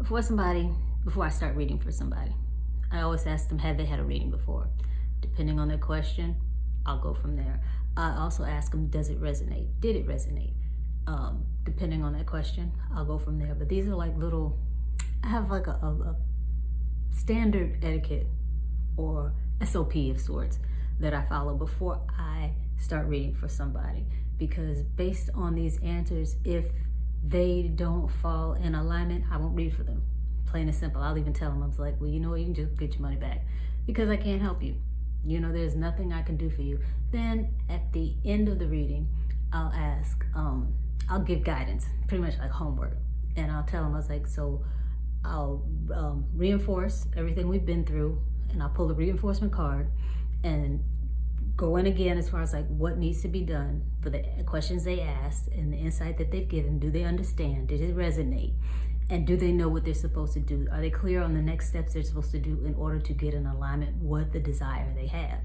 Before I start reading for somebody, I always ask them, have they had a reading before? Depending on their question, I'll go from there. I also ask them, does it resonate? Did it resonate? Depending on that question, I'll go from there. But these are like little, I have like a standard etiquette or SOP of sorts that I follow before I start reading for somebody. Because based on these answers, if they don't fall in alignment, I won't read for them. Plain and simple. I'll even tell them, I was like, well, you know what, you can just get your money back because I can't help you. You know, there's nothing I can do for you. Then at the end of the reading, I'll ask, I'll give guidance, pretty much like homework. And I'll tell them, I was like, so I'll reinforce everything we've been through, and I'll pull the reinforcement card and go in again as far as like what needs to be done for the questions they asked and the insight that they've given. Do they understand? Did it resonate? And do they know what they're supposed to do? Are they clear on the next steps they're supposed to do in order to get in alignment with the desire they have?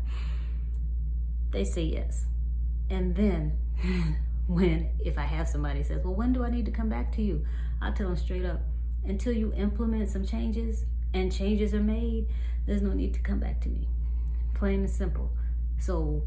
They say yes. And then if I have somebody says, well, when do I need to come back to you? I'll tell them straight up, until you implement some changes and changes are made, there's no need to come back to me. Plain and simple. So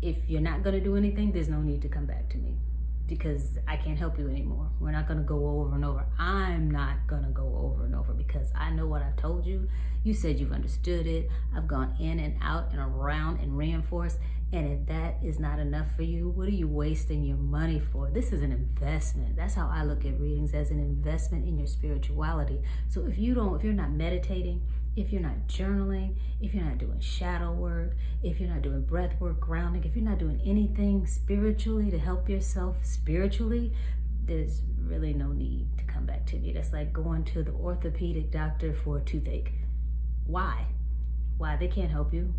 if you're not going to do anything, there's no need to come back to me because I can't help you anymore. We're not going to go over and over. I'm not going to go over and over because I know what I've told you. You said you've understood it. I've gone in and out and around and reinforced. And if that is not enough for you, what are you wasting your money for? This is an investment. That's how I look at readings, as an investment in your spirituality. So if you're not meditating, if you're not journaling, if you're not doing shadow work, if you're not doing breath work, grounding, if you're not doing anything spiritually to help yourself spiritually, there's really no need to come back to me. That's like going to the orthopedic doctor for a toothache. Why? They can't help you.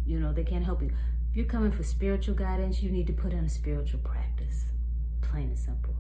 You know, they can't help you. If you're coming for spiritual guidance, you need to put in a spiritual practice. Plain and simple.